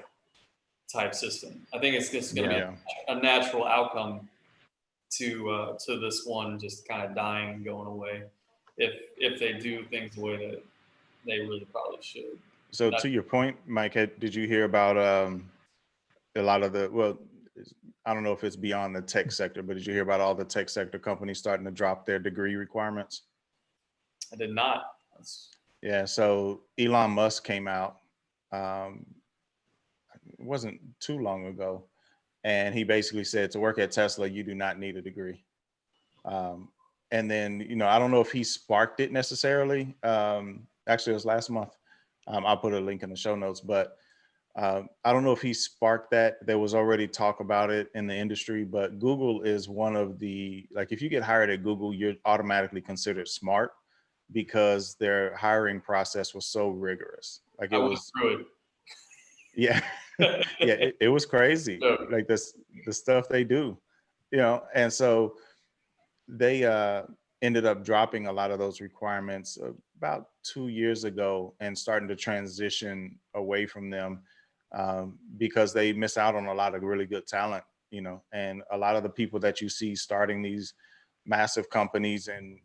system. I think it's just going to be a natural outcome to this one just kind of dying and going away, if they do things the way that they really probably should. So to your point, Mike, did you hear about a lot of I don't know if it's beyond the tech sector, but did you hear about all the tech sector companies starting to drop their degree requirements? I did not. Yeah, so Elon Musk came out, it wasn't too long ago, and he basically said, to work at Tesla, you do not need a degree. And then, I don't know if he sparked it necessarily. Actually, it was last month. I'll put a link in the show notes, but I don't know if he sparked that. There was already talk about it in the industry, but Google is one of the, if you get hired at Google, you're automatically considered smart because their hiring process was so rigorous. It was good. Yeah. Yeah, it was crazy. The stuff they do, and so they ended up dropping a lot of those requirements about 2 years ago and starting to transition away from them because they miss out on a lot of really good talent, and a lot of the people that you see starting these massive companies and,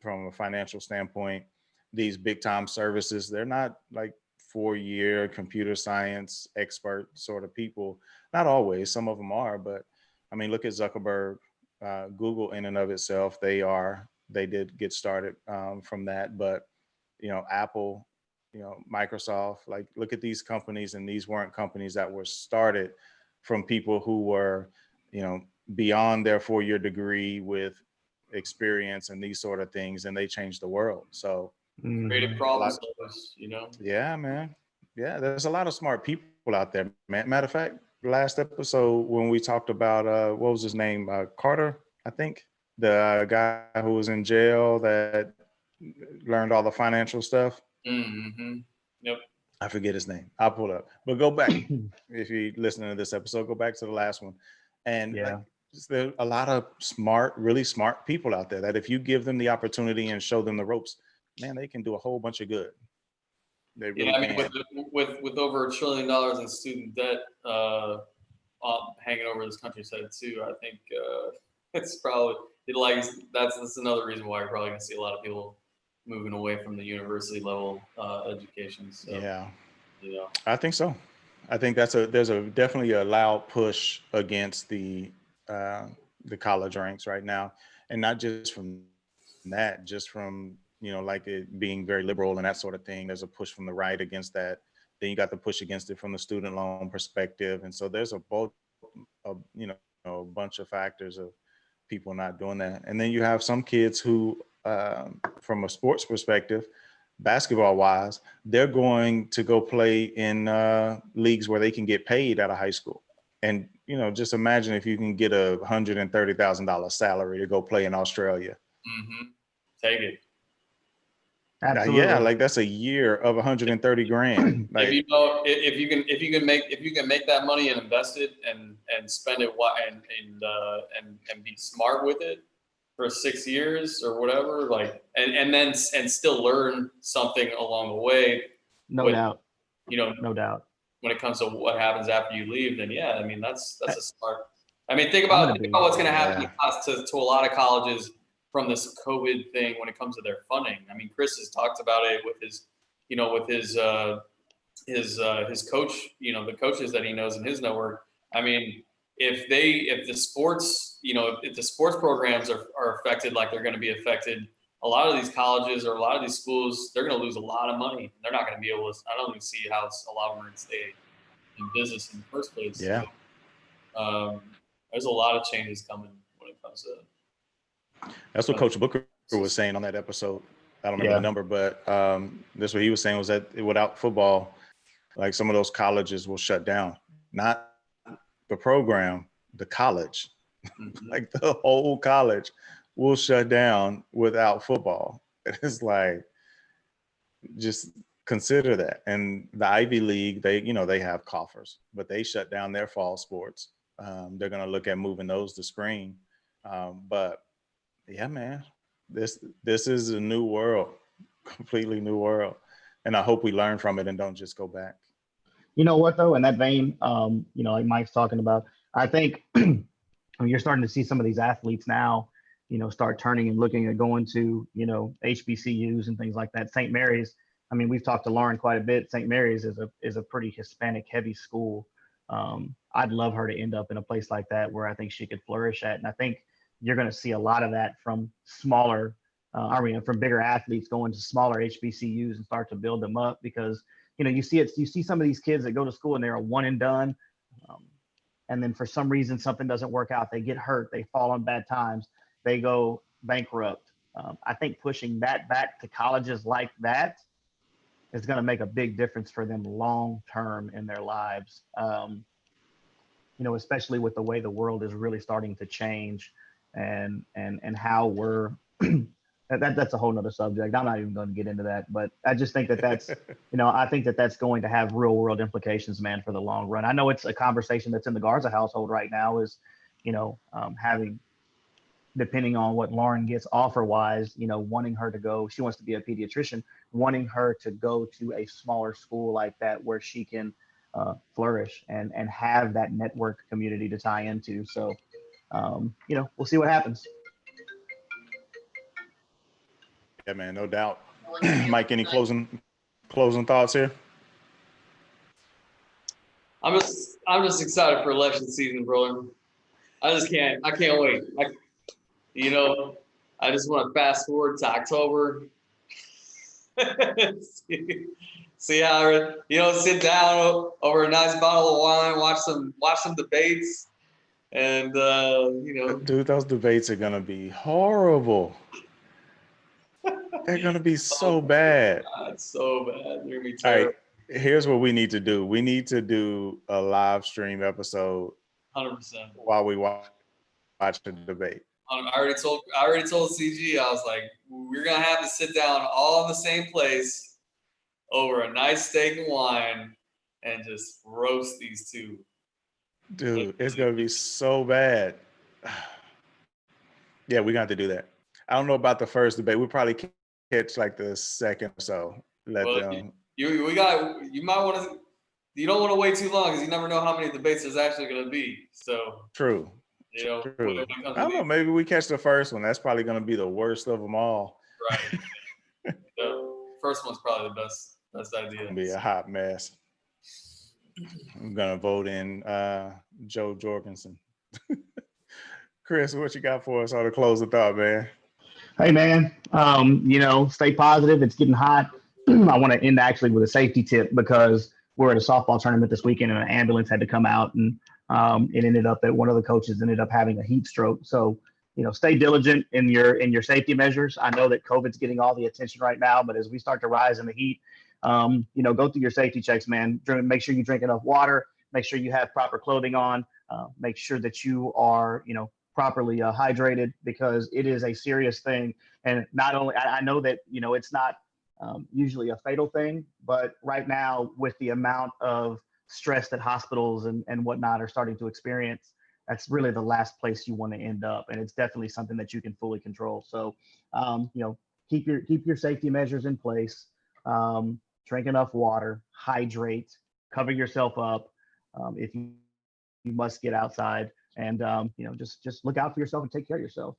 from a financial standpoint, these big time services, they're not 4-year computer science expert sort of people. Not always, some of them are, but I mean, look at Zuckerberg. Google in and of itself, they did get started from that, but Apple, Microsoft, look at these companies, and these weren't companies that were started from people who were beyond their 4-year degree with experience and these sort of things, and they changed the world. So creative problem solvers, Yeah, man. Yeah, there's a lot of smart people out there, man. Matter of fact, last episode when we talked about what was his name, Carter, I think, the guy who was in jail that learned all the financial stuff. Mm-hmm. Yep. I forget his name. I'll pull it up. But go back if you listen to this episode. Go back to the last one, and there are a lot of really smart people out there that if you give them the opportunity and show them the ropes, man, they can do a whole bunch of good. They really I mean, can. with over $1 trillion in student debt hanging over this country's head too, I think it's probably that's another reason why you're probably gonna see a lot of people moving away from the university level education. So, Yeah, you know, I think so. I think there's definitely a loud push against the college ranks right now, and not just from that, just from like it being very liberal and that sort of thing. There's a push from the right against that. Then you got the push against it from the student loan perspective, and so there's a bunch of factors of people not doing that. And then you have some kids who, from a sports perspective, basketball wise, they're going to go play in leagues where they can get paid out of high school. And just imagine if you can get $130,000 salary to go play in Australia. Take it. Absolutely. Yeah, like that's a year of 130 grand. Like, if you can make that money and invest it and spend it and be smart with it for 6 years or whatever, like and still learn something along the way. No doubt. No doubt. When it comes to what happens after you leave, then yeah, I mean that's a smart. I mean, think about what's going to happen to a lot of colleges from this COVID thing when it comes to their funding. I mean, Chris has talked about it with his coach, the coaches that he knows in his network. I mean, if the sports programs are affected like they're going to be affected, a lot of these colleges or a lot of these schools, they're going to lose a lot of money. They're not going to be able to. I don't even see how a lot of them are going to stay in business in the first place. Yeah. So, there's a lot of changes coming when it comes to. That's what Coach Booker was saying on that episode. I don't remember the number, but that's what he was saying was that without football, like some of those colleges will shut down. Not the program, the college. Like the whole college will shut down without football. It's like, just consider that. And the Ivy League, they have coffers, but they shut down their fall sports. They're going to look at moving those to spring. But yeah, man, this is a new world, completely new world. And I hope we learn from it and don't just go back. You know what, though, in that vein, like Mike's talking about, I think you're starting to see some of these athletes now, start turning and looking at going to, HBCUs and things like that. St. Mary's, I mean, we've talked to Lauren quite a bit. St. Mary's is a pretty Hispanic heavy school. I'd love her to end up in a place like that where I think she could flourish at. And I think you're going to see a lot of that from from bigger athletes going to smaller HBCUs and start to build them up because, you see some of these kids that go to school and they're a one and done. And then for some reason, something doesn't work out. They get hurt. They fall on bad times. They go bankrupt. I think pushing that back to colleges like that is going to make a big difference for them long term in their lives. Especially with the way the world is really starting to change and how we're that's a whole nother subject. I'm not even going to get into that, but I just think that's, I think that's going to have real world implications, man, for the long run. I know it's a conversation that's in the Garza household right now is, having, depending on what Lauren gets offer wise, wanting her to go, she wants to be a pediatrician, wanting her to go to a smaller school like that where she can flourish and have that network community to tie into. So, we'll see what happens. Yeah, man, no doubt. Mike, any closing thoughts here? I'm just excited for election season, brother. I can't wait. I just want to fast forward to October. See how sit down over a nice bottle of wine, watch some debates, and Dude, those debates are gonna be horrible. They're gonna be so bad. It's so bad. They're gonna be terrible. All right, here's what we need to do. We need to do a live stream episode 100%. while we watch the debate. I already told CG, I was like, we're gonna have to sit down all in the same place over a nice steak and wine and just roast these two. Dude, it's gonna be so bad. Yeah, we're going to have to do that. I don't know about the first debate. We'll probably catch like the second or so. Let Well, them. you might want to. You don't want to wait too long because you never know how many debates there's actually going to be. So True. you know, True. when it comes I don't know. Maybe we catch the first one. That's probably going to be the worst of them all. right. The first one's probably the best idea. It'll be a hot mess. I'm going to vote in Joe Jorgensen. Chris, what you got for us on the closing thought, man? Hey man, stay positive. It's getting hot. I want to end actually with a safety tip because we're at a softball tournament this weekend and an ambulance had to come out and it ended up that one of the coaches ended up having a heat stroke. So, stay diligent in your safety measures. I know that COVID's getting all the attention right now, but as we start to rise in the heat, go through your safety checks, man. Make sure you drink enough water. Make sure you have proper clothing on. Make sure that you are, properly hydrated because it is a serious thing. And not only, I know that, it's not usually a fatal thing, but right now with the amount of stress that hospitals and whatnot are starting to experience, that's really the last place you want to end up. And it's definitely something that you can fully control. So, keep your safety measures in place. Drink enough water, hydrate, cover yourself up. If you must get outside, and just look out for yourself and take care of yourself.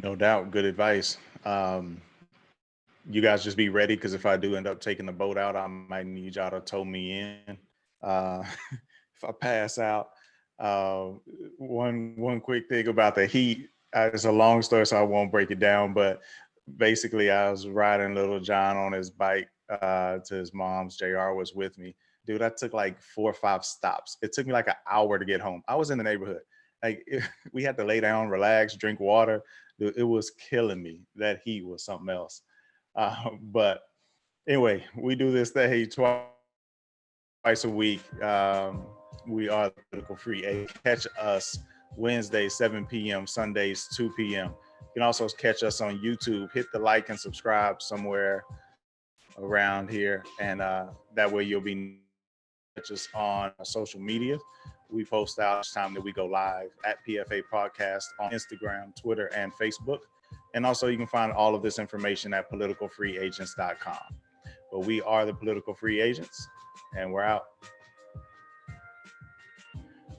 No doubt. Good advice. You guys just be ready because if I do end up taking the boat out, I might need y'all to tow me in. If I pass out. One quick thing about the heat. It's a long story, so I won't break it down. But basically, I was riding Little John on his bike to his mom's. JR was with me. Dude, I took like 4 or 5 stops. It took me like an hour to get home. I was in the neighborhood. We had to lay down, relax, drink water. Dude, it was killing me. That heat was something else. But anyway, we do this thing twice a week. We are the Political Free Agents. Catch us Wednesdays, 7 p.m., Sundays, 2 p.m. You can also catch us on YouTube. Hit the like and subscribe somewhere around here. And that way you'll be catch us on social media. We post out each time that we go live at PFA Podcast on Instagram, Twitter, and Facebook. And also you can find all of this information at politicalfreeagents.com. But we are the Political Free Agents, and we're out.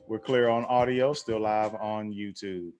We're clear on audio, still live on YouTube.